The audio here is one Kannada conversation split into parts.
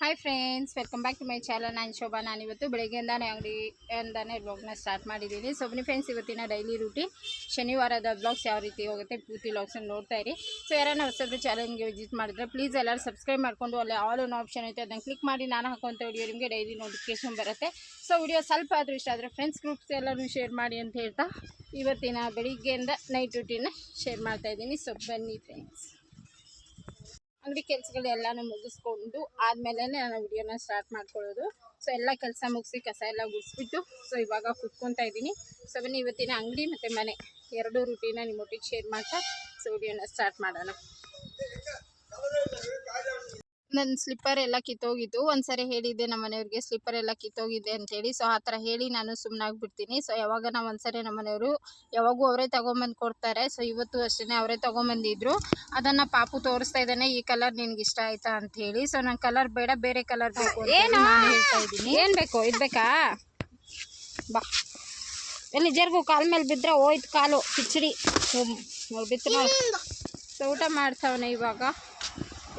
Hi friends, welcome back to my channel. ನಾನು ಶೋಭಾ. ನಾನಿವತ್ತು ಬೆಳಗ್ಗೆಯಿಂದಾನೇ ಅಂಗಡಿಯಿಂದಾನೇ ವ್ಲಾಗ್ನ ಸ್ಟಾರ್ಟ್ ಮಾಡಿದ್ದೀನಿ. ಸೊ ಬನ್ನಿ ಫ್ರೆಂಡ್ಸ್, ಇವತ್ತಿನ ಡೈಲಿ ರೂಟೀನ್ ಶನಿವಾರದ ವ್ಲಾಗ್ಸ್ ಯಾವ ರೀತಿ ಹೋಗುತ್ತೆ ಪೂರ್ತಿ ವ್ಲಾಗ್ಸನ್ನು ನೋಡ್ತಾ ಇರಿ. ಸೊ ಯಾರನ್ನ ಹೊಸದು ಚಾನಲ್ಗೆ ವಿಸಿಟ್ ಮಾಡಿದ್ರೆ ಪ್ಲೀಸ್ ಎಲ್ಲರೂ ಸಬ್ಸ್ಕ್ರೈಬ್ ಮಾಡಿಕೊಂಡು ಅಲ್ಲಿ ಆಲ್ ಒನ್ ಆಪ್ಷನ್ ಐತೆ, ಅದನ್ನು ಕ್ಲಿಕ್ ಮಾಡಿ ನಾನು ಹಾಕುವಂಥ ವಿಡಿಯೋ ನಿಮಗೆ ಡೈಲಿ ನೋಟಿಫಿಕೇಶನ್ ಬರುತ್ತೆ. ಸೊ ವಿಡಿಯೋ ಸ್ವಲ್ಪ ಆದರೂ ಇಷ್ಟ ಆದರೆ ಫ್ರೆಂಡ್ಸ್ ಗ್ರೂಪ್ಸ್ ಎಲ್ಲರೂ ಶೇರ್ ಮಾಡಿ ಅಂತ ಹೇಳ್ತಾ ಇವತ್ತಿನ ಬೆಳಿಗ್ಗೆಯಿಂದ ನೈಟ್ ರೂಟೀನ್ನ ಶೇರ್ ಮಾಡ್ತಾಯಿದ್ದೀನಿ. ಸೊ ಬನ್ನಿ ಫ್ರೆಂಡ್ಸ್, ಅಂಗಡಿ ಕೆಲಸಗಳೆಲ್ಲನೂ ಮುಗಿಸ್ಕೊಂಡು ಆದಮೇಲೆ ನಾನು ವಿಡಿಯೋನ ಸ್ಟಾರ್ಟ್ ಮಾಡ್ಕೊಳ್ಳೋದು. ಸೊ ಎಲ್ಲ ಕೆಲಸ ಮುಗಿಸಿ ಕಸ ಎಲ್ಲ ಗುಡಿಸ್ಬಿಟ್ಟು ಸೊ ಇವಾಗ ಕುತ್ಕೊತಾ ಇದ್ದೀನಿ. ಸೊ ಬನ್ನಿ ಇವತ್ತಿನ ಅಂಗಡಿ ಮತ್ತು ಮನೆ ಎರಡೂ ರೂಟೀನ ನಿಮ್ಮೊಟ್ಟಿಗೆ ಶೇರ್ ಮಾಡ್ತಾ ಸೊ ವಿಡಿಯೋನ ಸ್ಟಾರ್ಟ್ ಮಾಡೋಣ. ನನ್ನ ಸ್ಲಿಪ್ಪರ್ ಎಲ್ಲ ಕಿತ್ತೋಗಿತ್ತು. ಒಂದ್ಸರಿ ಹೇಳಿದ್ದೆ ನಮ್ಮ ಮನೆಯವ್ರಿಗೆ ಸ್ಲಿಪ್ಪರ್ ಎಲ್ಲ ಕಿತ್ತೋಗಿದೆ ಅಂತೇಳಿ. ಸೊ ಆ ಥರ ಹೇಳಿ ನಾನು ಸುಮ್ಮನಾಗ್ಬಿಡ್ತೀನಿ. ಸೊ ಯಾವಾಗ ನಾವು ಒಂದ್ಸರಿ ನಮ್ಮ ಮನೆಯವರು ಯಾವಾಗೂ ಅವರೇ ತೊಗೊಂಬಂದು ಕೊಡ್ತಾರೆ. ಸೊ ಇವತ್ತು ಅಷ್ಟೇ ಅವರೇ ತೊಗೊಂಬಂದಿದ್ರು. ಅದನ್ನು ಪಾಪು ತೋರಿಸ್ತಾ ಇದ್ದಾನೆ, ಈ ಕಲರ್ ನಿನ್ಗೆ ಇಷ್ಟ ಆಯ್ತಾ ಅಂತ ಹೇಳಿ. ಸೊ ನನ್ನ ಕಲರ್ ಬೇಡ, ಬೇರೆ ಕಲರ್ ಬೇಕು ಏನು ಹೇಳ್ತಾ ಇದ್ದೀನಿ. ಏನು ಬೇಕು? ಇದು ಬೇಕಾ? ಬಾ ಎಲ್ಲಿ ಜರ್ಗು ಕಾಲ ಮೇಲೆ ಬಿದ್ದರೆ ಹೋಯ್ತು ಕಾಲು ಕಿಚಡಿ ಬಿತ್ತು ನೋಡಿ. ಸೊ ಊಟ ಮಾಡ್ತಾವನೆ ಇವಾಗ.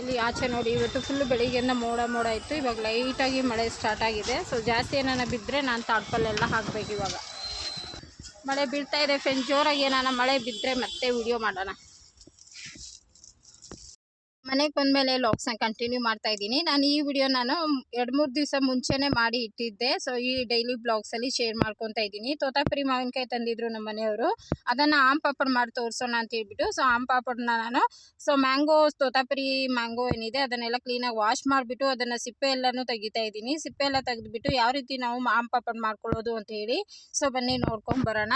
ಇಲ್ಲಿ ಆಚೆ ನೋಡಿ, ಇವತ್ತು ಫುಲ್ಲು ಬೆಳಿಗ್ಗೆಯಿಂದ ಮೋಡ ಇತ್ತು. ಇವಾಗ ಲೈಟಾಗಿ ಮಳೆ ಸ್ಟಾರ್ಟ್ ಆಗಿದೆ. ಸೊ ಜಾಸ್ತಿ ಏನಾನ ಬಿದ್ದರೆ ನಾನು ತಾಡ್ಪಲ್ಲೆಲ್ಲ ಹಾಕಬೇಕು. ಇವಾಗ ಮಳೆ ಬೀಳ್ತಾ ಇದೆ ಫ್ರೆಂಡ್ಸ್, ಜೋರಾಗಿ ಏನಾನ ಮಳೆ ಬಿದ್ದರೆ ಮತ್ತೆ ವಿಡಿಯೋ ಮಾಡೋಣ. ಮನೆಗೆ ಬಂದಮೇಲೆ ವ್ಲಾಗ್ಸ್ನ ಕಂಟಿನ್ಯೂ ಮಾಡ್ತಾ ಇದ್ದೀನಿ. ನಾನು ಈ ವಿಡಿಯೋ ನಾನು 2-3 ದಿವಸ ಮುಂಚೆನೇ ಮಾಡಿ ಇಟ್ಟಿದ್ದೆ. ಸೊ ಈ ಡೈಲಿ ಬ್ಲಾಗ್ಸಲ್ಲಿ ಶೇರ್ ಮಾಡ್ಕೊತಾ ಇದ್ದೀನಿ. ತೋತಾಪುರಿ ಮಾವಿನಕಾಯಿ ತಂದಿದ್ರು ನಮ್ಮ ಮನೆಯವರು, ಅದನ್ನು ಆಮ್ ಪಾಪಡ್ ಮಾಡಿ ತೋರಿಸೋಣ ಅಂತ ಹೇಳ್ಬಿಟ್ಟು ಸೊ ಆಮ್ ಪಾಪಡ್ನ ನಾನು ಮ್ಯಾಂಗೋ ತೋತಾಪುರಿ ಮ್ಯಾಂಗೋ ಏನಿದೆ ಅದನ್ನೆಲ್ಲ ಕ್ಲೀನಾಗಿ ವಾಶ್ ಮಾಡಿಬಿಟ್ಟು ಅದನ್ನು ಸಿಪ್ಪೆ ಎಲ್ಲನೂ ತೆಗಿತಾ ಇದ್ದೀನಿ. ಸಿಪ್ಪೆ ಎಲ್ಲ ತೆಗೆದುಬಿಟ್ಟು ಯಾವ ರೀತಿ ನಾವು ಆಮ್ ಪಾಪಡ್ ಮಾಡ್ಕೊಳ್ಳೋದು ಅಂತ ಹೇಳಿ ಸೊ ಬನ್ನಿ ನೋಡ್ಕೊಂಬರೋಣ.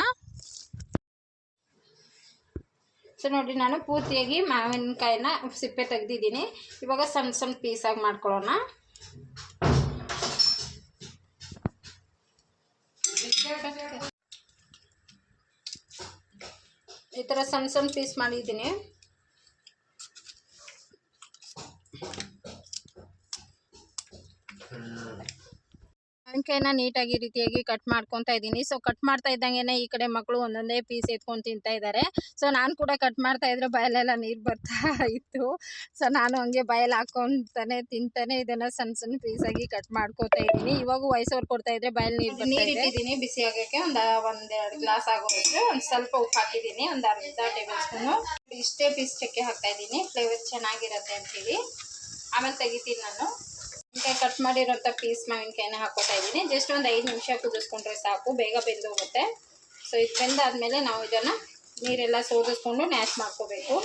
ಸೊ ನೋಡಿ, ನಾನು ಪೂರ್ತಿಯಾಗಿ ಮಾವಿನಕಾಯಿನ ಸಿಪ್ಪೆ ತೆಗೆದಿದ್ದೀನಿ. ಇವಾಗ ಸಣ್ಣ ಸಣ್ಣ ಪೀಸಾಗಿ ಮಾಡ್ಕೊಳ್ಳೋಣ. ಈ ಥರ ಸಣ್ಣ ಸಣ್ಣ ಪೀಸ್ ಮಾಡಿದ್ದೀನಿ. ಮಾವಿನಕಾಯಿನ ನೀಟಾಗಿ ರೀತಿಯಾಗಿ ಕಟ್ ಮಾಡ್ಕೊತಾ ಇದ್ದೀನಿ. ಸೊ ಕಟ್ ಮಾಡ್ತಾ ಇದ್ದಂಗೆ ಈ ಕಡೆ ಮಕ್ಕಳು ಒಂದೊಂದೇ ಪೀಸ್ ಎತ್ಕೊಂಡು ತಿಂತಾ ಇದ್ದಾರೆ. ಸೊ ನಾನು ಕೂಡ ಕಟ್ ಮಾಡ್ತಾ ಇದ್ರೆ ಬಾಯಲ್ಲೆಲ್ಲ ನೀರು ಬರ್ತಾ ಇತ್ತು. ಸೊ ನಾನು ಹಂಗೆ ಬಾಯಲ್ಲಿ ಹಾಕೊತಾನೆ ತಿಂತಾನೆ ಇದನ್ನು ಸಣ್ಣ ಸಣ್ಣ ಪೀಸಾಗಿ ಕಟ್ ಮಾಡ್ಕೊತಾ ಇದ್ದೀನಿ. ಇವಾಗ ವಯಸ್ಸವ್ರು ಕೊಡ್ತಾ ಇದ್ರೆ ಬಾಯಲ್ಲಿ ನೀರು ಇಟ್ಟಿದ್ದೀನಿ ಬಿಸಿ ಆಗೋಕ್ಕೆ. ಒಂದೆರಡು ಗ್ಲಾಸ್ ಆಗೋಷ್ಟು ಒಂದು ಸ್ವಲ್ಪ ಉಪ್ಪು ಹಾಕಿದ್ದೀನಿ, ಒಂದು ಅರ್ಧ ಟೇಬಲ್ ಸ್ಪೂನು. ಇಷ್ಟೇ ಪೀಸ್ ಚಕ್ಕೆ ಹಾಕ್ತಾ ಇದ್ದೀನಿ, ಫ್ಲೇವರ್ ಚೆನ್ನಾಗಿರುತ್ತೆ ಅಂಥೇಳಿ. ಆಮೇಲೆ ತೆಗಿತೀನಿ ನಾನು. ಮಾವಿನಕಾಯಿ ಕಟ್ ಮಾಡಿರೋಂಥ ಪೀಸ್ ಮಾವಿನಕಾಯಿನ ಹಾಕೋತಾ ಇದ್ದೀನಿ. ಜಸ್ಟ್ ಒಂದು 5 ನಿಮಿಷ ಕುದಿಸ್ಕೊಂಡ್ರೆ ಸಾಕು, ಬೇಗ ಬೆಂದು ಹೋಗುತ್ತೆ. ಸೊ ಇದು ಬೆಂದಾದ್ಮೇಲೆ ನಾವು ಇದನ್ನು ನೀರೆಲ್ಲ ಸೋದಿಸ್ಕೊಂಡು ನ್ಯಾಶ್ ಮಾಡ್ಕೋಬೇಕು.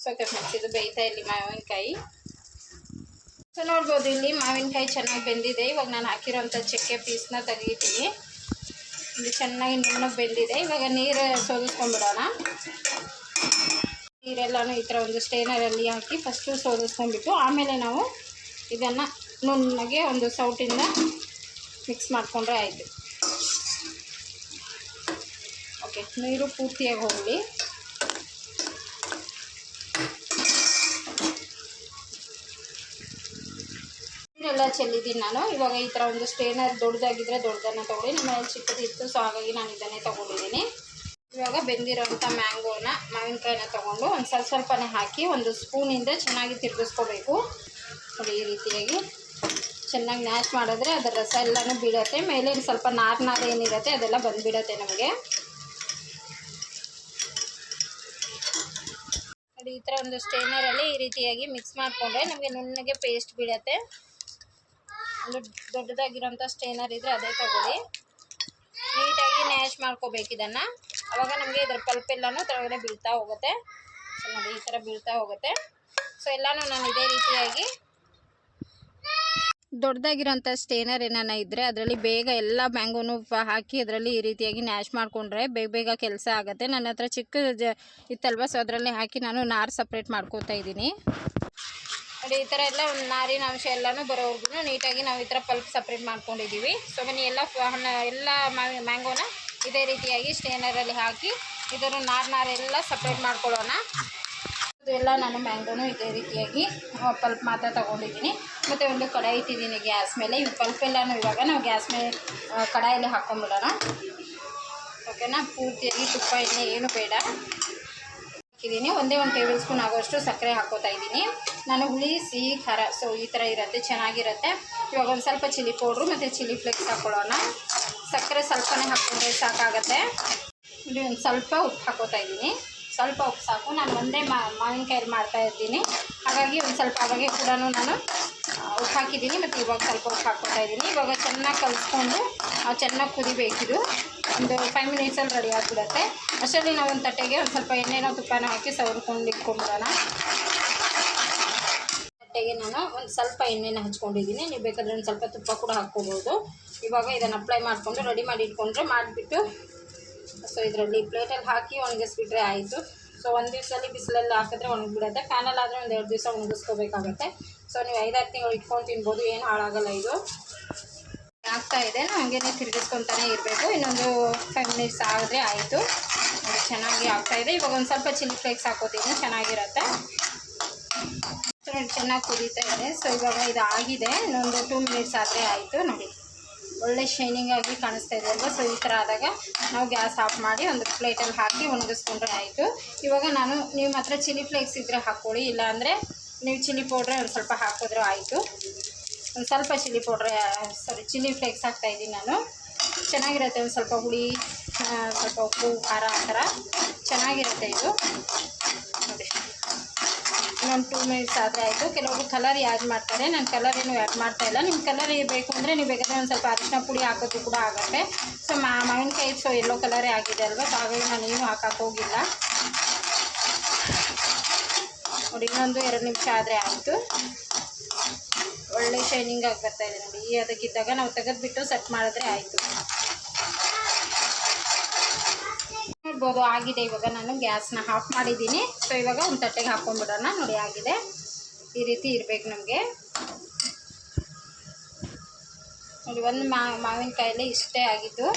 ಸೊ ಓಕೆ ಫ್ರೆಂಡ್ಸ್, ಇದು ಬೇಯ್ತಾ ಇಲ್ಲಿ ಮಾವಿನಕಾಯಿ. ಸೊ ನೋಡ್ಬೋದು, ಇಲ್ಲಿ ಮಾವಿನಕಾಯಿ ಚೆನ್ನಾಗಿ ಬೆಂದಿದೆ. ಇವಾಗ ನಾನು ಹಾಕಿರೋಂಥ ಚಕ್ಕೆ ಪೀಸ್ನ ತೆಗಿತೀನಿ. ಇದು ಚೆನ್ನಾಗಿ ನುಣ್ಣಗೆ ಬೆಂದಿದೆ. ಇವಾಗ ನೀರು ಸೋದಿಸ್ಕೊಂಡ್ಬಿಡೋಣ. ನೀರೆಲ್ಲನೂ ಈ ಥರ ಒಂದು ಸ್ಟೇನರಲ್ಲಿ ಹಾಕಿ ಫಸ್ಟು ಸೋದಿಸ್ಕೊಂಡ್ಬಿಟ್ಟು ಆಮೇಲೆ ನಾವು ಇದನ್ನು ನುಣ್ಣಗೆ ಒಂದು ಸೌಟಿಂದ ಮಿಕ್ಸ್ ಮಾಡಿಕೊಂಡ್ರೆ ಆಯಿತು. ಓಕೆ, ನೀರು ಪೂರ್ತಿಯಾಗಿ ಹೋಗಲಿ. ನೀರೆಲ್ಲ ಚೆಲ್ಲಿದ್ದೀನಿ ನಾನು. ಇವಾಗ ಈ ಥರ ಒಂದು ಸ್ಟೇನರ್ ದೊಡ್ಡದಾಗಿದ್ದರೆ ದೊಡ್ಡದನ್ನು ತೊಗೊಳ್ಳಿ. ನಮ್ಮ ಮನೇಲಿ ಚಿಕ್ಕದಿತ್ತು, ಸೊ ಹಾಗಾಗಿ ನಾನು ಇದನ್ನೇ ತೊಗೊಂಡಿದ್ದೀನಿ. ಇವಾಗ ಬೆಂದಿರೋಂಥ ಮಾವಿನಕಾಯಿನ ತೊಗೊಂಡು ಒಂದು ಸ್ವಲ್ಪನೇ ಹಾಕಿ ಒಂದು ಸ್ಪೂನಿಂದ ಚೆನ್ನಾಗಿ ತಿರುಗಿಸ್ಕೋಬೇಕು. ನೋಡಿ, ಈ ರೀತಿಯಾಗಿ ಚೆನ್ನಾಗಿ ನ್ಯಾಶ್ ಮಾಡಿದ್ರೆ ಅದರ ರಸ ಎಲ್ಲನೂ ಬೀಳುತ್ತೆ. ಮೇಲೆ ಸ್ವಲ್ಪ ನಾರು ಏನಿರುತ್ತೆ ಅದೆಲ್ಲ ಬಂದುಬಿಡುತ್ತೆ ನಮಗೆ. ನೋಡಿ, ಈ ಥರ ಒಂದು ಸ್ಟೇನರಲ್ಲಿ ಈ ರೀತಿಯಾಗಿ ಮಿಕ್ಸ್ ಮಾಡಿಕೊಂಡ್ರೆ ನಮಗೆ ನುಣ್ಣಗೆ ಪೇಸ್ಟ್ ಬೀಳುತ್ತೆ. ಒಂದು ದೊಡ್ಡದಾಗಿರೋಂಥ ಸ್ಟೇನರ್ ಇದ್ದರೆ ಅದೇ ತಗೊಳ್ಳಿ. ನೀಟಾಗಿ ನ್ಯಾಶ್ ಮಾಡ್ಕೋಬೇಕು ಇದನ್ನು. ಆವಾಗ ನಮಗೆ ಇದರ ಪಲ್ಪೆಲ್ಲನೂ ಕೆಳಗಡೆ ಬೀಳ್ತಾ ಹೋಗುತ್ತೆ. ಸೊ ನೋಡಿ, ಈ ಥರ ಬೀಳ್ತಾ ಹೋಗುತ್ತೆ. ಸೊ ಎಲ್ಲನೂ ನಾನು ಇದೇ ರೀತಿಯಾಗಿ ದೊಡ್ಡದಾಗಿರೋಂಥ ಸ್ಟೇನರ್ ಏನಾನ ಇದ್ದರೆ ಅದರಲ್ಲಿ ಬೇಗ ಎಲ್ಲ ಮ್ಯಾಂಗೋನು ಹಾಕಿ ಅದರಲ್ಲಿ ಈ ರೀತಿಯಾಗಿ ನ್ಯಾಶ್ ಮಾಡಿಕೊಂಡ್ರೆ ಬೇಗ ಕೆಲಸ ಆಗುತ್ತೆ. ನನ್ನ ಹತ್ರ ಚಿಕ್ಕ ಇತ್ತಲ್ವ, ಸೊ ಅದರಲ್ಲಿ ಹಾಕಿ ನಾನು ನಾರು ಸಪ್ರೇಟ್ ಮಾಡ್ಕೋತಾ ಇದ್ದೀನಿ. ನೋಡಿ, ಈ ಥರ ಎಲ್ಲ ಒಂದು ನಾರಿನ ಅಂಶ ಎಲ್ಲನೂ ಬರೋವರೆಗೂ ನೀಟಾಗಿ ನಾವು ಈ ಥರ ಪಲ್ಪ್ ಸಪ್ರೇಟ್ ಮಾಡ್ಕೊಂಡಿದ್ದೀವಿ. ಸೊ ಬನ್ನಿ ಎಲ್ಲ ಮ್ಯಾಂಗೋನ ಇದೇ ರೀತಿಯಾಗಿ ಸ್ಟೇನರಲ್ಲಿ ಹಾಕಿ ಇದನ್ನು ನಾರೆಲ್ಲ ಸಪ್ರೇಟ್ ಮಾಡ್ಕೊಳ್ಳೋಣ. ಇದೆಲ್ಲ ನಾನು ಮ್ಯಾಂಗೋನು ಇದೇ ರೀತಿಯಾಗಿ ಪಲ್ಪ್ ಮಾತ್ರ ತೊಗೊಂಡಿದ್ದೀನಿ. ಮತ್ತು ಒಂದು ಕಡಾಯಿ ಇಟ್ಟಿದ್ದೀನಿ ಗ್ಯಾಸ್ ಮೇಲೆ. ಈ ಪಲ್ಪೆಲ್ಲನೂ ಇವಾಗ ನಾವು ಗ್ಯಾಸ್ ಮೇಲೆ ಕಡಾಯಲ್ಲಿ ಹಾಕ್ಕೊಂಬಿಡೋಣ. ಓಕೆನಾ? ಪೂರ್ತಿಯಾಗಿ ತುಪ್ಪ ಎಣ್ಣೆ ಏನು ಬೇಡ. ಹಾಕಿದ್ದೀನಿ. ಒಂದೇ 1 ಟೇಬಲ್ ಸ್ಪೂನ್ ಆಗೋಷ್ಟು ಸಕ್ಕರೆ ಹಾಕೋತಾ ಇದ್ದೀನಿ. ನಾನು ಹುಳಿ ಸಿಹಿ ಖಾರ ಸೊ ಈ ಥರ ಇರುತ್ತೆ, ಚೆನ್ನಾಗಿರುತ್ತೆ. ಇವಾಗ ಒಂದು ಸ್ವಲ್ಪ ಚಿಲ್ಲಿ ಪೌಡ್ರು ಮತ್ತು ಚಿಲ್ಲಿ ಫ್ಲೇಕ್ಸ್ ಹಾಕ್ಕೊಳ್ಳೋಣ. ಸಕ್ಕರೆ ಸ್ವಲ್ಪನೇ ಹಾಕ್ಕೊಂಡ್ರೆ ಸಾಕಾಗತ್ತೆ. ಇಲ್ಲಿ ಒಂದು ಸ್ವಲ್ಪ ಉಪ್ಪು ಹಾಕೋತಾ ಇದ್ದೀನಿ. ಸ್ವಲ್ಪ ಉಪ್ಪು ಸಾಕು. ನಾನು ಒಂದೇ ಮಾವಿನಕಾಯಲ್ಲಿ ಮಾಡ್ತಾ ಇದ್ದೀನಿ, ಹಾಗಾಗಿ ಒಂದು ಸ್ವಲ್ಪ ಅವಾಗೆ ಕೂಡ ನಾನು ಉಪ್ಪು ಹಾಕಿದ್ದೀನಿ ಮತ್ತು ಇವಾಗ ಸ್ವಲ್ಪ ಉಪ್ಪು ಹಾಕ್ಕೊತಾ ಇದ್ದೀನಿ. ಇವಾಗ ಚೆನ್ನಾಗಿ ಕಲಿಸ್ಕೊಂಡು ಚೆನ್ನಾಗಿ ಕುದಿಬೇಕಿದು. ಒಂದು 5 ಮಿನಿಟ್ಸಲ್ಲಿ ರೆಡಿ ಆಗಿಬಿಡುತ್ತೆ. ಅಷ್ಟರಲ್ಲಿ ನಾವು ಒಂದು ತಟ್ಟೆಗೆ ಒಂದು ಸ್ವಲ್ಪ ಎಣ್ಣೆನೋ ತುಪ್ಪನೋ ಹಾಕಿ ಸವರ್ಕೊಂಡು ಇಟ್ಕೊಂಡ್ಬಿಡೋಣ. ತಟ್ಟೆಗೆ ನಾನು ಒಂದು ಸ್ವಲ್ಪ ಎಣ್ಣೆನ ಹಚ್ಕೊಂಡಿದ್ದೀನಿ. ನೀವು ಬೇಕಾದರೆ ಒಂದು ಸ್ವಲ್ಪ ತುಪ್ಪ ಕೂಡ ಹಾಕ್ಕೋಬೋದು. ಇವಾಗ ಇದನ್ನು ಅಪ್ಲೈ ಮಾಡಿಕೊಂಡು ರೆಡಿ ಮಾಡಿ ಇಟ್ಕೊಂಡ್ರೆ ಮಾಡಿಬಿಟ್ಟು ಸೊ ಇದರಲ್ಲಿ ಪ್ಲೇಟಲ್ಲಿ ಹಾಕಿ ಒಣಗಿಸ್ಬಿಟ್ರೆ ಆಯಿತು. ಸೊ ಒಂದು ದಿವಸದಲ್ಲಿ ಬಿಸಿಲಲ್ಲಿ ಹಾಕಿದ್ರೆ ಒಣಗಿಬಿಡುತ್ತೆ. ಫ್ಯಾನಲ್ಲಾದರೆ ಒಂದು 2 ದಿವಸ ಒಣಗಿಸ್ಕೋಬೇಕಾಗತ್ತೆ. ಸೊ ನೀವು 5-6 ತಿಂಗಳು ಇಟ್ಕೊಂಡು ತಿನ್ಬೋದು, ಏನು ಹಾಳಾಗಲ್ಲ. ಇದು ಆಗ್ತಾಯಿದೆ, ಹಾಗೇ ತಿರುಗಿಸ್ಕೊತಾನೆ ಇರಬೇಕು. ಇನ್ನೊಂದು 5 ಮಿನಿಟ್ಸ್ ಆದರೆ ಆಯಿತು. ಅದು ಚೆನ್ನಾಗಿ ಆಗ್ತಾಯಿದೆ. ಇವಾಗ ಒಂದು ಸ್ವಲ್ಪ ಚಿಲ್ಲಿ ಫ್ಲೇಕ್ಸ್ ಹಾಕೋತೀನಿ, ಚೆನ್ನಾಗಿರುತ್ತೆ. ಸೊ ಚೆನ್ನಾಗಿ ಕುದೀತಾ ಇದೆ. ಸೊ ಇವಾಗ ಇದು ಆಗಿದೆ. ಇನ್ನೊಂದು 2 ಮಿನಿಟ್ಸ್ ಆದರೆ ಆಯಿತು. ನೋಡಿ ಒಳ್ಳೆ ಶೈನಿಂಗ್ ಆಗಿ ಕಾಣಿಸ್ತಾ ಇದೆ ಅಲ್ವಾ. ಸೊ ಈ ಥರ ಆದಾಗ ನಾವು ಗ್ಯಾಸ್ ಆಫ್ ಮಾಡಿ ಒಂದು ಪ್ಲೇಟಲ್ಲಿ ಹಾಕಿ ಒಣಗಿಸ್ಕೊಂಡ್ರೆ ಆಯಿತು. ಇವಾಗ ನೀವು ಮಾತ್ರ ಚಿಲ್ಲಿ ಫ್ಲೇಕ್ಸ್ ಇದ್ದರೆ ಹಾಕ್ಕೊಳ್ಳಿ, ಇಲ್ಲಾಂದರೆ ನೀವು ಚಿಲ್ಲಿ ಪೌಡ್ರೆ ಒಂದು ಸ್ವಲ್ಪ ಹಾಕಿದ್ರೂ ಆಯಿತು. ಒಂದು ಸ್ವಲ್ಪ ಚಿಲ್ಲಿ ಫ್ಲೇಕ್ಸ್ ಹಾಕ್ತಾಯಿದ್ದೀನಿ ನಾನು. ಚೆನ್ನಾಗಿರುತ್ತೆ. ಒಂದು ಸ್ವಲ್ಪ ಹುಳಿ, ಸ್ವಲ್ಪ ಉಪ್ಪು ಖಾರ ಆ ಥರ ಚೆನ್ನಾಗಿರುತ್ತೆ ಇದು. ನೋಡಿ ಇನ್ನೊಂದು 2 ಮಿನಿಟ್ಸ್ ಆದರೆ ಆಯಿತು. ಕೆಲವರು ಕಲರ್ ಆ್ಯಡ್ ಮಾಡ್ತಾರೆ, ನಾನು ಕಲರ್ ಏನು ಆ್ಯಡ್ ಮಾಡ್ತಾಯಿಲ್ಲ. ನಿಮ್ಮ ಕಲರ್ ಬೇಕು ಅಂದರೆ ನೀವು ಬೇಕಾದರೆ ಒಂದು ಸ್ವಲ್ಪ ಅರಿಶಿನ ಪುಡಿ ಹಾಕೋದು ಕೂಡ ಆಗುತ್ತೆ. ಸೊ ಮಾವಿನಕಾಯಿ ಸೊ ಯೆಲ್ಲೋ ಕಲರೇ ಆಗಿದೆ ಅಲ್ವಾ, ಸೊ ಹಾಗಾಗಿ ನಾನು ಏನು ಹಾಕೋಕ್ಕೆ ಹೋಗಿಲ್ಲ. ನೋಡಿ ಇನ್ನೊಂದು 2 ನಿಮಿಷ ಆದರೆ ಆಯಿತು. ಒಳ್ಳೆ ಶೈನಿಂಗ್ ಆಗಿ ಬರ್ತಾಯಿದೆ ನೋಡಿ. ಈ ಅದಕ್ಕಿದ್ದಾಗ ನಾವು ತೆಗೆದುಬಿಟ್ಟು ಸೆಟ್ ಮಾಡಿದ್ರೆ ಆಯಿತು. ನೋಡ್ಬೋದು ಆಗಿದೆ. ಇವಾಗ ನಾನು ಗ್ಯಾಸ್ನ ಆಫ್ ಮಾಡಿದ್ದೀನಿ. ಸೊ ಇವಾಗ ಒಂದು ತಟ್ಟೆಗೆ ಹಾಕ್ಕೊಂಡ್ಬಿಡೋಣ. ನೋಡಿ ಆಗಿದೆ, ಈ ರೀತಿ ಇರಬೇಕು ನಮಗೆ. ನೋಡಿ ಒಂದು ಮಾವಿನಕಾಯಲ್ಲಿ ಇಷ್ಟೇ ಆಗಿದ್ದು.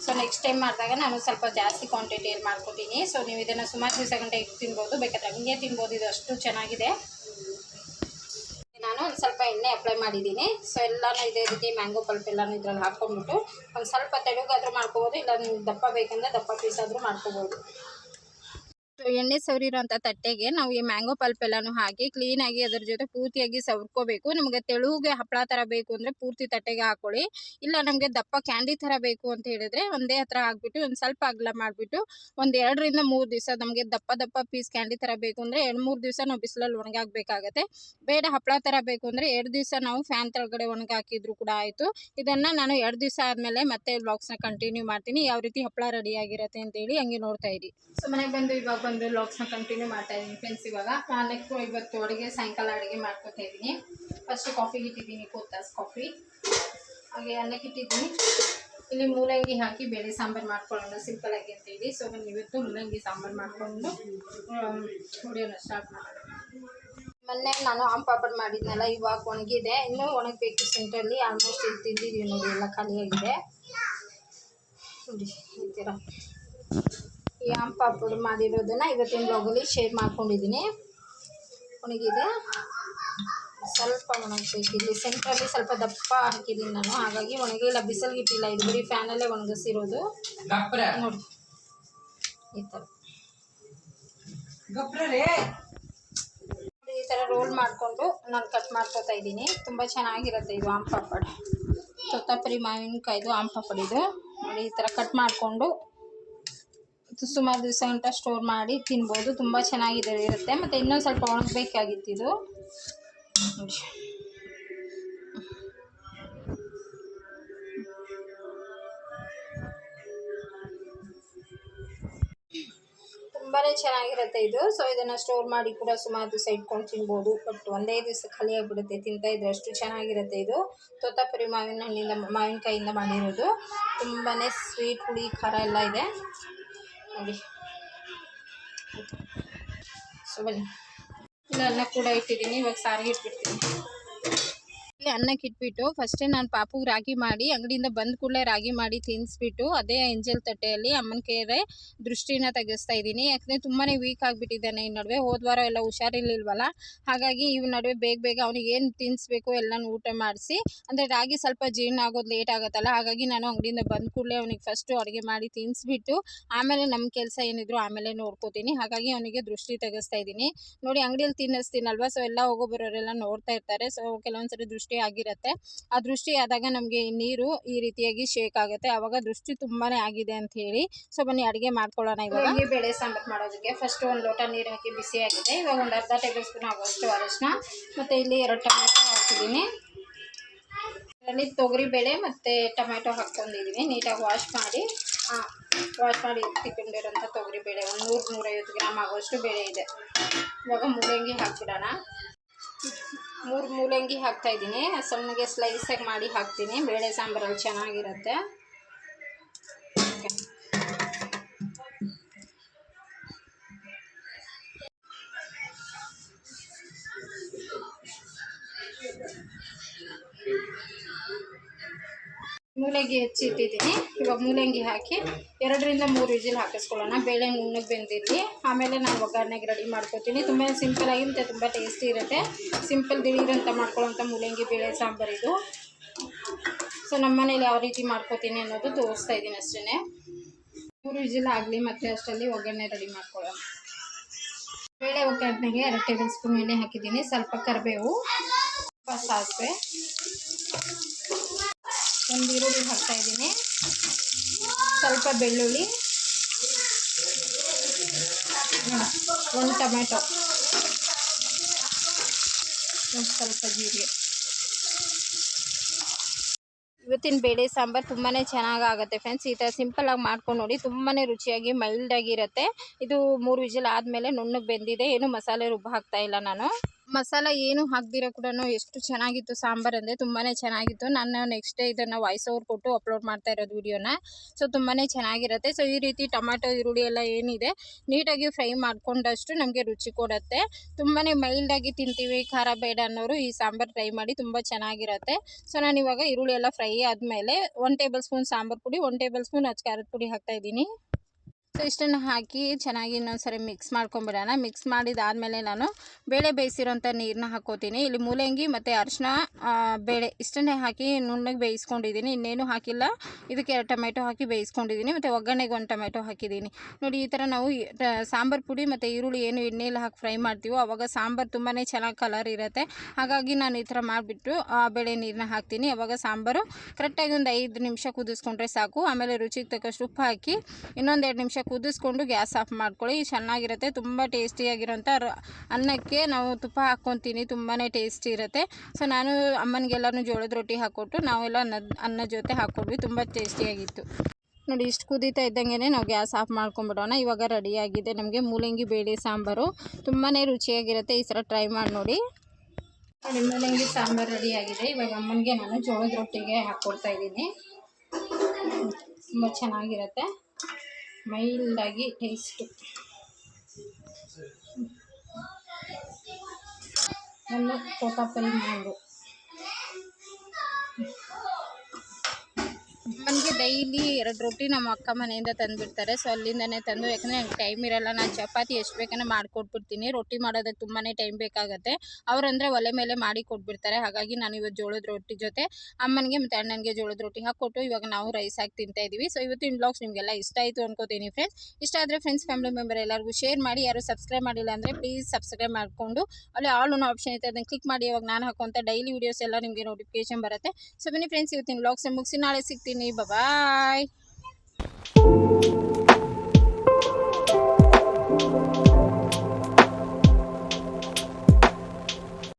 ಸೊ ನೆಕ್ಸ್ಟ್ ಟೈಮ್ ಮಾಡಿದಾಗ ನಾನು ಸ್ವಲ್ಪ ಜಾಸ್ತಿ ಕ್ವಾಂಟಿಟಿಯಲ್ಲಿ ಮಾಡ್ಕೊತೀನಿ. ಸೊ ನೀವು ಇದನ್ನು ಸುಮಾರು ದಿವಸ ಗಂಟೆ ಇಟ್ಟು ತಿನ್ಬೋದು, ಬೇಕಾದ್ರೆ ಹಂಗೆ ತಿನ್ಬೋದು. ಇದು ಅಷ್ಟು ಚೆನ್ನಾಗಿದೆ. ನಾನು ಒಂದು ಸ್ವಲ್ಪ ಎಣ್ಣೆ ಅಪ್ಲೈ ಮಾಡಿದ್ದೀನಿ. ಸೊ ಎಲ್ಲನೂ ಇದೇ ರೀತಿ ಮ್ಯಾಂಗೋ ಪಲ್ಪ್ ಎಲ್ಲನೂ ಇದ್ರಲ್ಲಿ ಹಾಕ್ಕೊಂಡ್ಬಿಟ್ಟು ಒಂದು ಸ್ವಲ್ಪ ತೆಳುಗಾದರೂ ಮಾಡ್ಕೋಬೋದು, ಇಲ್ಲ ನೀವು ದಪ್ಪ ಬೇಕಂದ್ರೆ ದಪ್ಪ ಪೀಸ್ ಆದರೂ ಮಾಡ್ಕೋಬೋದು. ಎಣ್ಣೆ ಸವರಿರೋಂಥ ತಟ್ಟೆಗೆ ನಾವು ಈ ಮ್ಯಾಂಗೋ ಪಲ್ಪ್ ಎಲ್ಲನೂ ಹಾಕಿ ಕ್ಲೀನಾಗಿ ಅದರ ಜೊತೆ ಪೂರ್ತಿಯಾಗಿ ಸವರ್ಕೋಬೇಕು. ನಮಗೆ ತೆಳುಗೆ ಹಪ್ಪಳ ಥರ ಬೇಕು ಅಂದರೆ ಪೂರ್ತಿ ತಟ್ಟೆಗೆ ಹಾಕ್ಕೊಳ್ಳಿ. ಇಲ್ಲ ನಮಗೆ ದಪ್ಪ ಕ್ಯಾಂಡಿ ಥರ ಬೇಕು ಅಂತ ಹೇಳಿದ್ರೆ ಒಂದೇ ಹತ್ರ ಹಾಕ್ಬಿಟ್ಟು ಒಂದು ಸ್ವಲ್ಪ ಅಗಲ ಮಾಡಿಬಿಟ್ಟು ಒಂದು 2 ರಿಂದ 3 ದಿವಸ ನಮಗೆ ದಪ್ಪ ಪೀಸ್ ಕ್ಯಾಂಡಿ ಥರ ಬೇಕು ಅಂದರೆ 2-3 ದಿವಸ ನಾವು ಬಿಸಿಲಲ್ಲಿ ಒಣಗಾಕಬೇಕಾಗತ್ತೆ. ಬೇಡ ಹಪ್ಪಳ ಥರ ಬೇಕು ಅಂದರೆ 2 ದಿವಸ ನಾವು ಫ್ಯಾನ್ ಕೆಳಗಡೆ ಒಣಗಾಕಿದ್ರು ಕೂಡ ಆಯಿತು. ಇದನ್ನು ನಾನು 2 ದಿವಸ ಆದಮೇಲೆ ಮತ್ತೆ ವ್ಲಾಗ್ಸ್ನ ಕಂಟಿನ್ಯೂ ಮಾಡ್ತೀನಿ, ಯಾವ ರೀತಿ ಹಪ್ಪಳ ರೆಡಿಯಾಗಿರುತ್ತೆ ಅಂತೇಳಿ. ಹಂಗೆ ನೋಡ್ತಾ ಇರಿ. ಸೊ ಮನೆಗೆ ಬಂದು ಇವಾಗ ವ್ಲಾಗ್ಸ್ನ ಕಂಟಿನ್ಯೂ ಮಾಡ್ತಾ ಇದ್ದೀನಿ ಫ್ರೆಂಡ್ಸ್. ಇವಾಗ ನೆಕ್ಸ್ಟ್ ಇವತ್ತು ಸಾಯಂಕಾಲ ಅಡುಗೆ ಮಾಡ್ಕೊತಾ ಇದ್ದೀನಿ. ಫಸ್ಟ್ ಕಾಫಿಗೆ ಇಟ್ಟಿದ್ದೀನಿ, 4 ತಾಸು ಕಾಫಿ. ಹಾಗೆ ಅನ್ನಕ್ಕೆ ಇಟ್ಟಿದ್ದೀನಿ. ಇಲ್ಲಿ ಮೂಲಂಗಿ ಹಾಕಿ ಬೇಳೆ ಸಾಂಬಾರು ಮಾಡ್ಕೊಳ್ಳೋಣ ಸಿಂಪಲಾಗಿ ಅಂತೇಳಿ. ಸೊ ನಾನು ಇವತ್ತು ಮೂಲಂಗಿ ಸಾಂಬಾರು ಮಾಡಿಕೊಂಡು ವಿಡಿಯೋನ ಸ್ಟಾರ್ಟ್ ಮಾಡೋಣ. ಮೊನ್ನೆ ನಾನು ಆಮ್ ಪಾಪಡ್ ಮಾಡಿದ್ನಲ್ಲ, ಇವಾಗ ಒಣಗಿದೆ, ಇನ್ನೂ ಒಣಗಬೇಕು. ಸೆಂಟ್ರಲ್ಲಿ ಆಲ್ಮೋಸ್ಟ್ ಇಲ್ಲಿ ತಿಂದಿದ್ದೀವಿ ನೋಡಿ, ಎಲ್ಲ ಖಾಲಿಯಾಗಿದೆ ನೋಡಿ. ಈ ಥರ ಈ ಆಮ್ ಪಾಪಡ್ ಮಾಡಿರೋದನ್ನು ಇವತ್ತಿನ ಬ್ಲಾಗಲ್ಲಿ ಶೇರ್ ಮಾಡ್ಕೊಂಡಿದ್ದೀನಿ. ಒಣಗಿದೆ, ಸ್ವಲ್ಪ ಒಣಗಬೇಕು. ಇಲ್ಲಿ ಸೆಂಟ್ರಲ್ಲಿ ಸ್ವಲ್ಪ ದಪ್ಪ ಹಾಕಿದ್ದೀನಿ ನಾನು, ಹಾಗಾಗಿ ಒಣಗಿಲ್ಲ, ಬಿಸಿಲಿಗೆ ಇಟ್ಟಿಲ್ಲ. ಇದು ಬರೀ ಫ್ಯಾನಲ್ಲೇ ಒಣಗಿಸಿರೋದು ನೋಡಿ. ಈ ಥರ ಈ ಥರ ರೋಲ್ ಮಾಡಿಕೊಂಡು ನಾನು ಕಟ್ ಮಾಡ್ಕೊತಾ ಇದ್ದೀನಿ. ತುಂಬ ಚೆನ್ನಾಗಿರುತ್ತೆ ಇದು ಆಮ್ ಪಾಪಡ್. ತೊತ್ತಪರಿ ಮಾವಿನಕಾಯ್ದು ಆಮ್ ಪಾಪಡ್ ಇದು ನೋಡಿ. ಈ ಥರ ಕಟ್ ಮಾಡಿಕೊಂಡು ಸುಮಾರು ದಿವಸ ಗಂಟ ಸ್ಟೋರ್ ಮಾಡಿ ತಿನ್ಬೋದು. ತುಂಬ ಚೆನ್ನಾಗಿರುತ್ತೆ. ಮತ್ತು ಇನ್ನೊಂದು ಸ್ವಲ್ಪ ಒಣಗಬೇಕಾಗಿತ್ತು ಇದು ನೋಡಿ. ತುಂಬಾ ಚೆನ್ನಾಗಿರುತ್ತೆ ಇದು. ಸೊ ಇದನ್ನು ಸ್ಟೋರ್ ಮಾಡಿ ಕೂಡ ಸುಮಾರು ದಿವಸ ಇಟ್ಕೊಂಡು ತಿನ್ಬೋದು. ಬಟ್ ಒಂದೇ ದಿವಸ ಖಾಲಿ ಆಗಿಬಿಡುತ್ತೆ ತಿಂತಾ ಇದ್ರೆ, ಅಷ್ಟು ಚೆನ್ನಾಗಿರುತ್ತೆ ಇದು. ತೋತಾಪುರಿ ಮಾವಿನಕಾಯಿಂದ ಮಾಡಿರೋದು. ತುಂಬಾ ಸ್ವೀಟ್, ಹುಳಿ, ಖಾರ ಎಲ್ಲ ಇದೆ ನೋಡಿ. ಸೊ ಬನ್ನಿ, ಇಲ್ಲ ಅನ್ನ ಕೂಡ ಇಟ್ಟಿದ್ದೀನಿ. ಇವಾಗ ಸಾರಿಗೆ ಇಟ್ಬಿಡ್ತೀನಿ. ಅದಕ್ಕೆ ಅನ್ನಕ್ಕೆ ಇಟ್ಬಿಟ್ಟು ಫಸ್ಟೇ ನಾನು ಪಾಪುಗೆ ರಾಗಿ ಮಾಡಿ ಅಂಗಡಿಯಿಂದ ಬಂದ ಕೂಡಲೇ ರಾಗಿ ಮಾಡಿ ತಿನ್ನಿಸ್ಬಿಟ್ಟು ಅದೇ ಎಂಜಲ್ ತಟ್ಟೆಯಲ್ಲಿ ಅಮ್ಮನ ಕೈಯಲ್ಲಿ ದೃಷ್ಟಿನ ತೆಗೆಸ್ತಾ ಇದ್ದೀನಿ. ಯಾಕಂದರೆ ತುಂಬಾ ವೀಕ್ ಆಗಿಬಿಟ್ಟಿದ್ದಾನೆ ಈ ನಡುವೆ. ಹೋದ ವಾರ ಎಲ್ಲ ಹುಷಾರಿರ್ಲಿಲ್ವಲ್ಲ, ಹಾಗಾಗಿ ಈ ನಡುವೆ ಬೇಗ ಅವನಿಗೆ ಏನು ತಿನ್ನಿಸ್ಬೇಕು ಎಲ್ಲನೂ ಊಟ ಮಾಡಿಸಿ, ಅಂದರೆ ರಾಗಿ ಸ್ವಲ್ಪ ಜೀರ್ಣ ಆಗೋದು ಲೇಟ್ ಆಗುತ್ತಲ್ಲ, ಹಾಗಾಗಿ ನಾನು ಅಂಗಡಿಯಿಂದ ಬಂದ ಕೂಡಲೇ ಅವನಿಗೆ ಫಸ್ಟು ಅಡುಗೆ ಮಾಡಿ ತಿನ್ನಿಸ್ಬಿಟ್ಟು ಆಮೇಲೆ ನಮ್ಮ ಕೆಲಸ ಏನಿದ್ರು ಆಮೇಲೆ ನೋಡ್ಕೋತೀನಿ. ಹಾಗಾಗಿ ಅವನಿಗೆ ದೃಷ್ಟಿ ತೆಗೆಸ್ತಾ ಇದ್ದೀನಿ. ನೋಡಿ, ಅಂಗಡಿಯಲ್ಲಿ ತಿನ್ನಿಸ್ತೀನಲ್ವ, ಸೊ ಎಲ್ಲ ಹೋಗೋ ಬರೋರೆಲ್ಲ ನೋಡ್ತಾ ಇರ್ತಾರೆ. ಸೊ ಕೆಲವೊಂದ್ಸರಿ ದೃಷ್ಟಿ ಆಗಿರುತ್ತೆ. ಆ ದೃಷ್ಟಿ ಆದಾಗ ನಮಗೆ ನೀರು ಈ ರೀತಿಯಾಗಿ ಶೇಕ್ ಆಗುತ್ತೆ, ಆವಾಗ ದೃಷ್ಟಿ ತುಂಬಾ ಆಗಿದೆ ಅಂತ ಹೇಳಿ. ಸೊ ಬನ್ನಿ ಅಡುಗೆ ಮಾಡ್ಕೊಳ್ಳೋಣ. ಇವಾಗ ಬೇಳೆ ಸಾಂಬಾರು ಮಾಡೋದಕ್ಕೆ ಫಸ್ಟ್ ಒಂದು ಲೋಟ ನೀರು ಹಾಕಿ ಬಿಸಿ ಆಗಿದೆ. ಇವಾಗ ಒಂದು ಅರ್ಧ ಟೇಬಲ್ ಸ್ಪೂನ್ ಆಗುವಷ್ಟು ಅರಿಶಿನ ಮತ್ತು ಇಲ್ಲಿ 2 ಟೊಮೆಟೊ ಹಾಕಿದ್ದೀನಿ. ಇದರಲ್ಲಿ ತೊಗರಿಬೇಳೆ ಮತ್ತು ಟೊಮೆಟೊ ಹಾಕ್ಕೊಂಡಿದ್ದೀನಿ. ನೀಟಾಗಿ ವಾಶ್ ಮಾಡಿ ಇಟ್ಕೊಂಡಿರೋಂಥ ತೊಗರಿಬೇಳೆ ಒಂದು 100-150 ಗ್ರಾಮ್ ಆಗುವಷ್ಟು ಬೇಳೆ ಇದೆ. ಇವಾಗ ಮೂಲಂಗಿ ಹಾಕ್ಬಿಡೋಣ. 3 ಮೂಲಂಗಿ ಹಾಕ್ತಾಯಿದ್ದೀನಿ. ಸಣ್ಣಗೆ ಸ್ಲೈಸಾಗಿ ಮಾಡಿ ಹಾಕ್ತೀನಿ, ಬೇಳೆ ಸಾಂಬಾರಲ್ಲಿ ಚೆನ್ನಾಗಿರುತ್ತೆ. ಮೂಲಂಗಿ ಹೆಚ್ಚಿಟ್ಟಿದ್ದೀನಿ. ಇವಾಗ ಮೂಲಂಗಿ ಹಾಕಿ 2-3 ವಿಜಿಲ್ ಹಾಕಿಸ್ಕೊಳ್ಳೋಣ. ಬೇಳೆ ನುಣ್ಣಗೆ ಬೆಂದಿರಲಿ, ಆಮೇಲೆ ನಾನು ಒಗ್ಗರಣೆಗೆ ರೆಡಿ ಮಾಡ್ಕೊತೀನಿ. ತುಂಬ ಸಿಂಪಲಾಗಿ ಮತ್ತು ತುಂಬ ಟೇಸ್ಟಿ ಇರುತ್ತೆ. ಸಿಂಪಲ್ ದಿಢೀರಂತ ಮಾಡ್ಕೊಳ್ಳೋಂಥ ಮೂಲಂಗಿ ಬೇಳೆ ಸಾಂಬಾರು ಇದು. ಸೊ ನಮ್ಮ ಮನೇಲಿ ಯಾವ ರೀತಿ ಮಾಡ್ಕೊತೀನಿ ಅನ್ನೋದು ತೋರಿಸ್ತಾ ಇದ್ದೀನಿ ಅಷ್ಟೇ. 3 ವಿಜಿಲ್ ಆಗಲಿ, ಮತ್ತು ಅಷ್ಟರಲ್ಲಿ ಒಗ್ಗರಣೆ ರೆಡಿ ಮಾಡ್ಕೊಳ್ಳೋಣ. ಬೇಳೆ ಒಗ್ಗರಣೆಗೆ 2 ಟೇಬಲ್ ಸ್ಪೂನ್ ಎಣ್ಣೆ ಹಾಕಿದ್ದೀನಿ. ಸ್ವಲ್ಪ ಕರಿಬೇವು, ಸ್ವಲ್ಪ ಸಾಸಿವೆ, ಒಂದು ಈರುಳ್ಳಿ ಹಾಕ್ತಾಯಿದ್ದೀನಿ, ಸ್ವಲ್ಪ ಬೆಳ್ಳುಳ್ಳಿ, 1 ಟೊಮೆಟೊ, ಒಂದು ಸ್ವಲ್ಪ ಜೀರಿಗೆ. ಇವತ್ತಿನ ಬೇಳೆ ಸಾಂಬಾರು ತುಂಬಾ ಚೆನ್ನಾಗಾಗುತ್ತೆ ಫ್ರೆಂಡ್ಸ್. ಈ ಥರ ಸಿಂಪಲಾಗಿ ಮಾಡ್ಕೊಂಡು ನೋಡಿ, ತುಂಬಾ ರುಚಿಯಾಗಿ ಮೈಲ್ಡಾಗಿರುತ್ತೆ. ಇದು 3 ವಿಜಿಲ್ ಆದಮೇಲೆ ನುಣ್ಣಗೆ ಬೆಂದಿದೆ. ಏನು ಮಸಾಲೆ ರುಬ್ಬ ಹಾಕ್ತಾ ಇಲ್ಲ ನಾನು. ಮಸಾಲ ಏನು ಹಾಕ್ದಿರ ಕೂಡ ಎಷ್ಟು ಚೆನ್ನಾಗಿತ್ತು ಸಾಂಬಾರು ಅಂದರೆ ತುಂಬಾ ಚೆನ್ನಾಗಿತ್ತು. ನಾನು ನೆಕ್ಸ್ಟ್ ಡೇ ಇದನ್ನು ವಾಯ್ಸ್ ಓವರ್ ಕೊಟ್ಟು ಅಪ್ಲೋಡ್ ಮಾಡ್ತಾ ಇರೋದು ವಿಡಿಯೋನ. ಸೊ ತುಂಬಾ ಚೆನ್ನಾಗಿರುತ್ತೆ. ಸೊ ಈ ರೀತಿ ಟೊಮೆಟೊ ಈರುಳ್ಳಿ ಎಲ್ಲ ಏನಿದೆ ನೀಟಾಗಿ ಫ್ರೈ ಮಾಡ್ಕೊಂಡಷ್ಟು ನಮಗೆ ರುಚಿ ಕೊಡುತ್ತೆ. ತುಂಬಾ ಮೈಲ್ಡಾಗಿ ತಿಂತೀವಿ, ಖಾರ ಬೇಡ ಅನ್ನೋರು ಈ ಸಾಂಬಾರು ಟ್ರೈ ಮಾಡಿ, ತುಂಬ ಚೆನ್ನಾಗಿರುತ್ತೆ. ಸೊ ನಾನು ಇವಾಗ ಈರುಳ್ಳಿ ಎಲ್ಲ ಫ್ರೈ ಆದಮೇಲೆ 1 ಟೇಬಲ್ ಸ್ಪೂನ್ ಸಾಂಬಾರು ಪುಡಿ, 1 ಟೇಬಲ್ ಸ್ಪೂನ್ ಖಾರದ ಪುಡಿ ಹಾಕ್ತಾಯಿದ್ದೀನಿ. ಸೊ ಇಷ್ಟನ್ನು ಹಾಕಿ ಚೆನ್ನಾಗಿ ಇನ್ನೊಂದ್ಸರಿ ಮಿಕ್ಸ್ ಮಾಡ್ಕೊಂಬಿಡೋಣ. ಮಿಕ್ಸ್ ಮಾಡಿದಾದಮೇಲೆ ನಾನು ಬೇಳೆ ಬೇಯಿಸಿರೋಂಥ ನೀರನ್ನ ಹಾಕ್ಕೋತೀನಿ. ಇಲ್ಲಿ ಮೂಲಂಗಿ ಮತ್ತು ಅರಿಶಿನ, ಬೇಳೆ ಇಷ್ಟನ್ನೇ ಹಾಕಿ ನುಣ್ಣಗೆ ಬೇಯಿಸ್ಕೊಂಡಿದ್ದೀನಿ. ಇನ್ನೇನು ಹಾಕಿಲ್ಲ. ಇದಕ್ಕೆ 2 ಟೊಮೆಟೊ ಹಾಕಿ ಬೇಯಿಸ್ಕೊಂಡಿದ್ದೀನಿ, ಮತ್ತು ಒಗ್ಗರಣೆಗೆ 1 ಟೊಮೆಟೊ ಹಾಕಿದ್ದೀನಿ. ನೋಡಿ, ಈ ಥರ ನಾವು ಸಾಂಬಾರು ಪುಡಿ ಮತ್ತು ಈರುಳ್ಳಿ ಏನು ಎಣ್ಣೆಯಲ್ಲಿ ಹಾಕಿ ಫ್ರೈ ಮಾಡ್ತೀವೋ ಆವಾಗ ಸಾಂಬಾರು ತುಂಬಾ ಚೆನ್ನಾಗಿ ಕಲರ್ ಇರುತ್ತೆ. ಹಾಗಾಗಿ ನಾನು ಈ ಥರ ಮಾಡಿಬಿಟ್ಟು ಬೇಳೆ ನೀರನ್ನ ಹಾಕ್ತೀನಿ. ಆವಾಗ ಸಾಂಬಾರು ಕರೆಕ್ಟಾಗಿ ಒಂದು 5 ನಿಮಿಷ ಕುದಿಸ್ಕೊಂಡ್ರೆ ಸಾಕು. ಆಮೇಲೆ ರುಚಿಗೆ ತಕ್ಕಷ್ಟು ಉಪ್ಪು ಹಾಕಿ ಇನ್ನೊಂದು 2 ನಿಮಿಷ ಕುದಿಸ್ಕೊಂಡು ಗ್ಯಾಸ್ ಆಫ್ ಮಾಡ್ಕೊಳ್ಳಿ. ಚೆನ್ನಾಗಿರುತ್ತೆ. ತುಂಬ ಟೇಸ್ಟಿಯಾಗಿರೋಂಥ ಅನ್ನಕ್ಕೆ ನಾವು ತುಪ್ಪ ಹಾಕ್ಕೊತೀನಿ, ತುಂಬಾ ಟೇಸ್ಟಿ ಇರುತ್ತೆ. ಸೊ ನಾನು ಅಮ್ಮನಿಗೆಲ್ಲನೂ ಜೋಳದ ರೊಟ್ಟಿ ಹಾಕ್ಕೊಟ್ಟು ನಾವೆಲ್ಲ ಅನ್ನ ಜೊತೆ ಹಾಕ್ಕೊಂಡ್ವಿ. ತುಂಬ ಟೇಸ್ಟಿಯಾಗಿತ್ತು. ನೋಡಿ, ಇಷ್ಟು ಕುದೀತಾ ಇದ್ದಂಗೆ ನಾವು ಗ್ಯಾಸ್ ಆಫ್ ಮಾಡ್ಕೊಂಬಿಡೋಣ. ಇವಾಗ ರೆಡಿಯಾಗಿದೆ ನಮಗೆ ಮೂಲಂಗಿ ಬೇಳೆ ಸಾಂಬಾರು. ತುಂಬಾ ರುಚಿಯಾಗಿರುತ್ತೆ. ಈ ಥರ ಟ್ರೈ ಮಾಡಿ ನೋಡಿ. ನೋಡಿ, ಮೂಲಂಗಿ ಸಾಂಬಾರು ರೆಡಿಯಾಗಿದೆ. ಇವಾಗ ಅಮ್ಮನಿಗೆ ನಾನು ಜೋಳದ ರೊಟ್ಟಿಗೆ ಹಾಕ್ಕೊಡ್ತಾ ಇದ್ದೀನಿ. ತುಂಬ ಚೆನ್ನಾಗಿರುತ್ತೆ, ಮೈಲ್ಡಾಗಿ ಟೇಸ್ಟು. ಒಂದು ತೋತಾಪುರಿ ಮ್ಯಾಂಗೋ. ನನಗೆ ಡೈಲಿ 2 ರೊಟ್ಟಿ ನಮ್ಮ ಅಕ್ಕ ಮನೆಯಿಂದ ತಂದುಬಿಡ್ತಾರೆ. ಸೊ ಅಲ್ಲಿಂದನೇ ತಂದು, ಯಾಕಂದರೆ ನನಗೆ ಟೈಮ್ ಇರೋಲ್ಲ. ನಾನು ಚಪಾತಿ ಎಷ್ಟು ಬೇಕಂದ್ರೆ ಮಾಡಿಕೊಟ್ಬಿಡ್ತೀನಿ. ರೊಟ್ಟಿ ಮಾಡೋದಕ್ಕೆ ತುಂಬಾ ಟೈಮ್ ಬೇಕಾಗುತ್ತೆ. ಅವರಂದರೆ ಒಲೆ ಮೇಲೆ ಮಾಡಿ ಕೊಟ್ಬಿಡ್ತಾರೆ. ಹಾಗಾಗಿ ನಾನು ಇವತ್ತು ಜೋಳದ ರೊಟ್ಟಿ ಜೊತೆ ಅಮ್ಮನಿಗೆ ಮತ್ತು ಅಣ್ಣನಿಗೆ ಜೋಳದ ರೊಟ್ಟಿ ಹಾಕ್ಕೊಟ್ಟು ಇವಾಗ ನಾವು ರೈಸ್ ಹಾಕಿ ತಿಂತಾಯಿದ್ದೀವಿ. ಸೊ ಇವತ್ತಿನ ಬ್ಲಾಗ್ಸ್ ನಿಮಗೆಲ್ಲ ಇಷ್ಟ ಆಯಿತು ಅನ್ಕೋತೀನಿ ಫ್ರೆಂಡ್ಸ್. ಇಷ್ಟ ಆದರೆ ಫ್ರೆಂಡ್ಸ್, ಫ್ಯಾಮಿಲಿ ಮೆಂಬರ್ ಎಲ್ಲರಿಗೂ ಶೇರ್ ಮಾಡಿ. ಯಾರು ಸಬ್ಸ್ಕ್ರೈಬ್ ಮಾಡಿಲ್ಲ ಅಂದರೆ ಪ್ಲೀಸ್ ಸಬ್ಸ್ಕ್ರೈಬ್ ಮಾಡಿಕೊಂಡು ಅಲ್ಲಿ ಆಲ್ ಅನ್ನೋ ಆಪ್ಷನ್ ಇರುತ್ತೆ, ಅದನ್ನು ಕ್ಲಿಕ್ ಮಾಡಿ. ಇವಾಗ ನಾನು ಹಾಕುವಂಥ ಡೈಲಿ ವೀಡಿಯೋಸ್ ಎಲ್ಲ ನಿಮಗೆ ನೋಟಿಫಿಕೇಶನ್ ಬರುತ್ತೆ. ಸೊ ಬನ್ನಿ ಫ್ರೆಂಡ್ಸ್, ಇವತ್ತಿನ ಬ್ಲಾಗ್ಸ್ ಮುಗಿಸಿ ನಾಳೆ ಸಿಗ್ತೀನಿ. ಬಾಯ್.